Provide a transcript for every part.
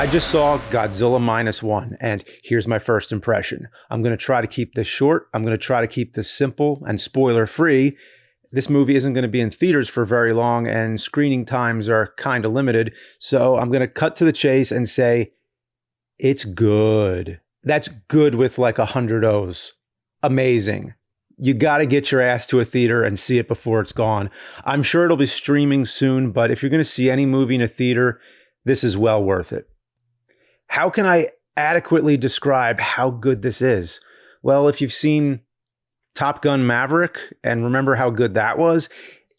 I just saw Godzilla Minus One, and here's my first impression. I'm going to try to keep this short. I'm going to try to keep this simple and spoiler-free. This movie isn't going to be in theaters for very long, and screening times are kind of limited, so I'm going to cut to the chase and say, it's good. That's good with like 100 O's. Amazing. You got to get your ass to a theater and see it before it's gone. I'm sure it'll be streaming soon, but if you're going to see any movie in a theater, this is well worth it. How can I adequately describe how good this is? Well, if you've seen Top Gun Maverick and remember how good that was,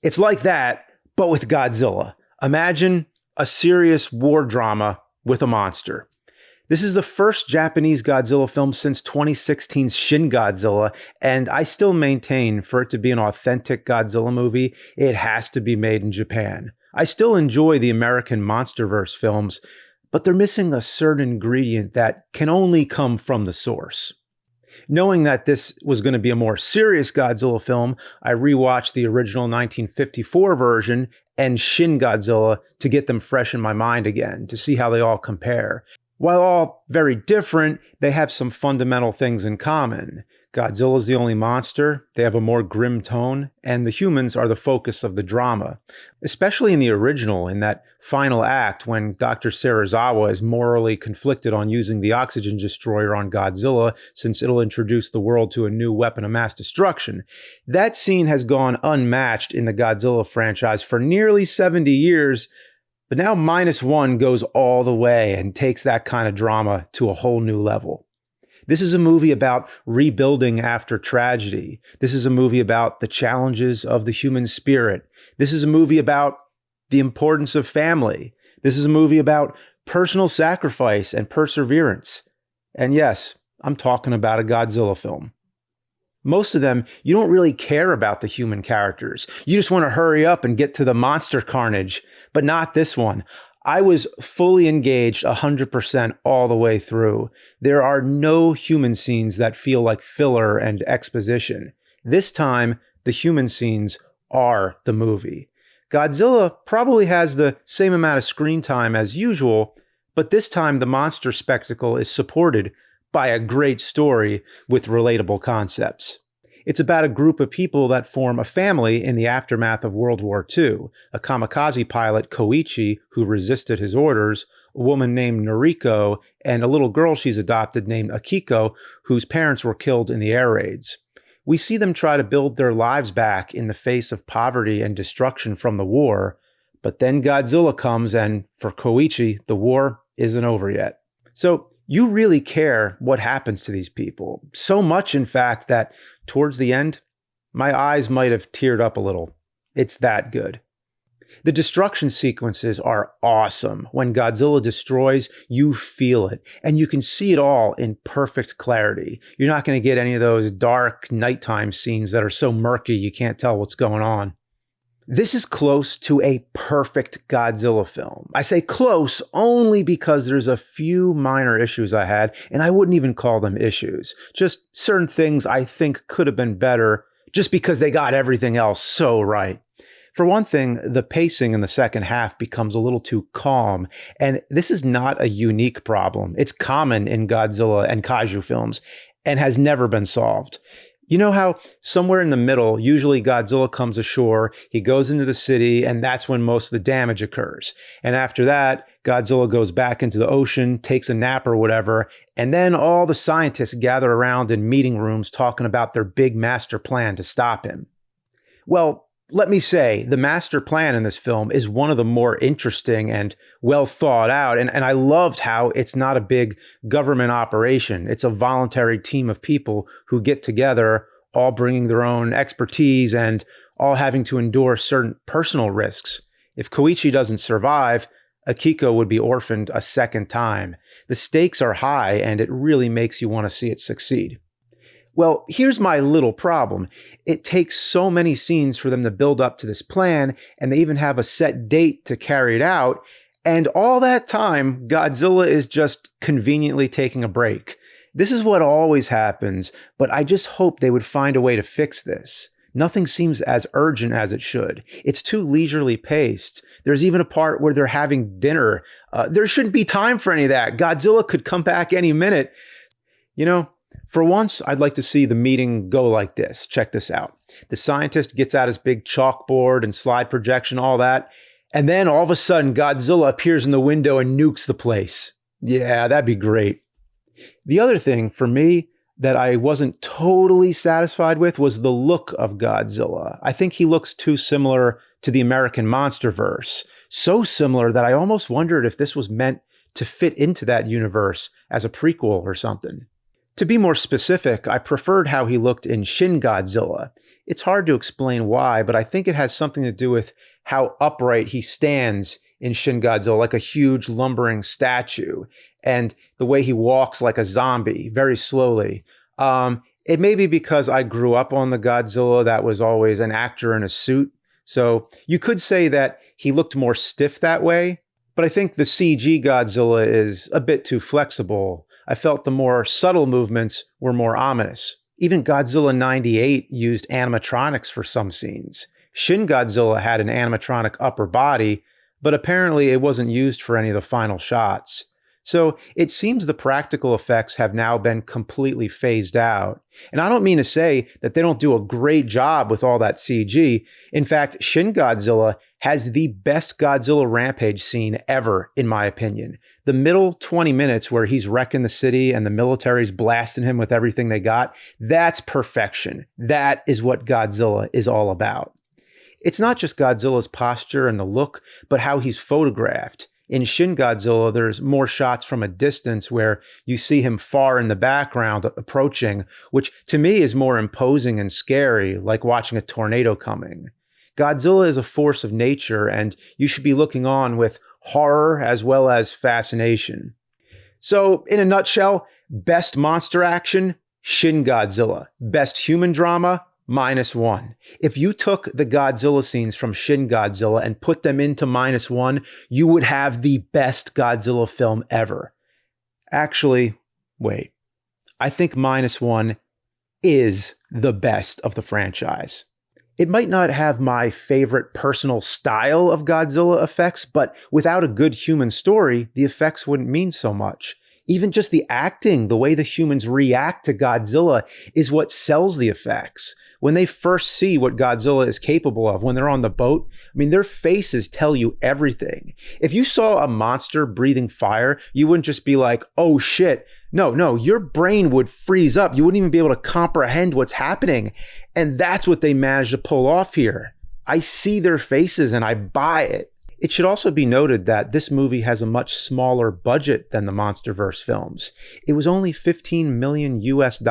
it's like that, but with Godzilla. Imagine a serious war drama with a monster. This is the first Japanese Godzilla film since 2016's Shin Godzilla, and I still maintain for it to be an authentic Godzilla movie, it has to be made in Japan. I still enjoy the American MonsterVerse films, but they're missing a certain ingredient that can only come from the source. Knowing that this was going to be a more serious Godzilla film, I rewatched the original 1954 version and Shin Godzilla to get them fresh in my mind again, to see how they all compare. While all very different, they have some fundamental things in common. Godzilla's the only monster, they have a more grim tone, and the humans are the focus of the drama. Especially in the original, in that final act when Dr. Serizawa is morally conflicted on using the oxygen destroyer on Godzilla since it'll introduce the world to a new weapon of mass destruction. That scene has gone unmatched in the Godzilla franchise for nearly 70 years, but now Minus One goes all the way and takes that kind of drama to a whole new level. This is a movie about rebuilding after tragedy. This is a movie about the challenges of the human spirit. This is a movie about the importance of family. This is a movie about personal sacrifice and perseverance. And yes, I'm talking about a Godzilla film. Most of them, you don't really care about the human characters. You just want to hurry up and get to the monster carnage, but not this one. I was fully engaged 100% all the way through. There are no human scenes that feel like filler and exposition. This time, the human scenes are the movie. Godzilla probably has the same amount of screen time as usual, but this time the monster spectacle is supported by a great story with relatable concepts. It's about a group of people that form a family in the aftermath of World War II, a kamikaze pilot, Koichi, who resisted his orders, a woman named Noriko, and a little girl she's adopted named Akiko, whose parents were killed in the air raids. We see them try to build their lives back in the face of poverty and destruction from the war, but then Godzilla comes and, for Koichi, the war isn't over yet. So, you really care what happens to these people. So much, in fact, that towards the end, my eyes might have teared up a little. It's that good. The destruction sequences are awesome. When Godzilla destroys, you feel it, and you can see it all in perfect clarity. You're not going to get any of those dark nighttime scenes that are so murky you can't tell what's going on. This is close to a perfect Godzilla film. I say close only because there's a few minor issues I had, and I wouldn't even call them issues. Just certain things I think could have been better just because they got everything else so right. For one thing, the pacing in the second half becomes a little too calm, and this is not a unique problem. It's common in Godzilla and kaiju films and has never been solved. You know how somewhere in the middle, usually Godzilla comes ashore, he goes into the city, and that's when most of the damage occurs. And after that, Godzilla goes back into the ocean, takes a nap or whatever, and then all the scientists gather around in meeting rooms talking about their big master plan to stop him. Well, let me say, the master plan in this film is one of the more interesting and well thought out, and I loved how it's not a big government operation. It's a voluntary team of people who get together, all bringing their own expertise and all having to endure certain personal risks. If Koichi doesn't survive, Akiko would be orphaned a second time. The stakes are high, and it really makes you want to see it succeed. Well, here's my little problem. It takes so many scenes for them to build up to this plan, and they even have a set date to carry it out, and all that time, Godzilla is just conveniently taking a break. This is what always happens, but I just hope they would find a way to fix this. Nothing seems as urgent as it should. It's too leisurely paced. There's even a part where they're having dinner. There shouldn't be time for any of that. Godzilla could come back any minute. You know, for once, I'd like to see the meeting go like this. Check this out. The scientist gets out his big chalkboard and slide projection, all that. And then all of a sudden, Godzilla appears in the window and nukes the place. Yeah, that'd be great. The other thing for me that I wasn't totally satisfied with was the look of Godzilla. I think he looks too similar to the American Monsterverse. So similar that I almost wondered if this was meant to fit into that universe as a prequel or something. To be more specific, I preferred how he looked in Shin Godzilla. It's hard to explain why, but I think it has something to do with how upright he stands in Shin Godzilla, like a huge lumbering statue, and the way he walks like a zombie, very slowly. It may be because I grew up on the Godzilla that was always an actor in a suit. So you could say that he looked more stiff that way, but I think the CG Godzilla is a bit too flexible. I felt the more subtle movements were more ominous. Even Godzilla 98 used animatronics for some scenes. Shin Godzilla had an animatronic upper body, but apparently it wasn't used for any of the final shots. So it seems the practical effects have now been completely phased out. And I don't mean to say that they don't do a great job with all that CG. In fact, Shin Godzilla has the best Godzilla rampage scene ever, in my opinion. The middle 20 minutes where he's wrecking the city and the military's blasting him with everything they got, that's perfection. That is what Godzilla is all about. It's not just Godzilla's posture and the look, but how he's photographed. In Shin Godzilla, there's more shots from a distance where you see him far in the background approaching, which to me is more imposing and scary, like watching a tornado coming. Godzilla is a force of nature, and you should be looking on with horror as well as fascination. So, in a nutshell, best monster action, Shin Godzilla. Best human drama, Minus One. If you took the Godzilla scenes from Shin Godzilla and put them into Minus One, you would have the best Godzilla film ever. Actually, wait. I think Minus One is the best of the franchise. It might not have my favorite personal style of Godzilla effects, but without a good human story, the effects wouldn't mean so much. Even just the acting, the way the humans react to Godzilla is what sells the effects. When they first see what Godzilla is capable of, when they're on the boat, I mean, their faces tell you everything. If you saw a monster breathing fire, you wouldn't just be like, oh shit. No, your brain would freeze up. You wouldn't even be able to comprehend what's happening. And that's what they managed to pull off here. I see their faces and I buy it. It should also be noted that this movie has a much smaller budget than the MonsterVerse films. It was only $15 million US,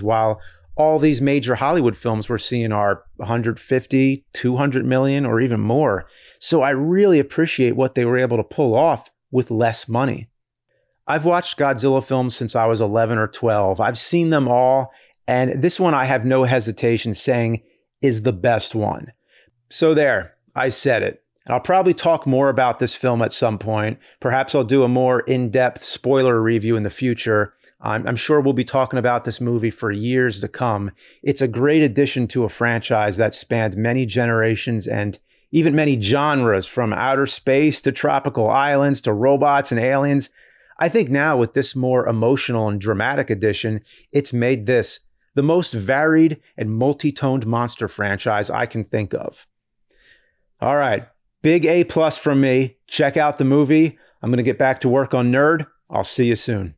while all these major Hollywood films we're seeing are 150, 200 million, or even more. So I really appreciate what they were able to pull off with less money. I've watched Godzilla films since I was 11 or 12. I've seen them all, and this one I have no hesitation saying is the best one. So there, I said it. And I'll probably talk more about this film at some point. Perhaps I'll do a more in-depth spoiler review in the future. I'm sure we'll be talking about this movie for years to come. It's a great addition to a franchise that spanned many generations and even many genres, from outer space to tropical islands to robots and aliens. I think now with this more emotional and dramatic edition, it's made this the most varied and multi-toned monster franchise I can think of. All right. Big A+ from me. Check out the movie. I'm going to get back to work on Nerd. I'll see you soon.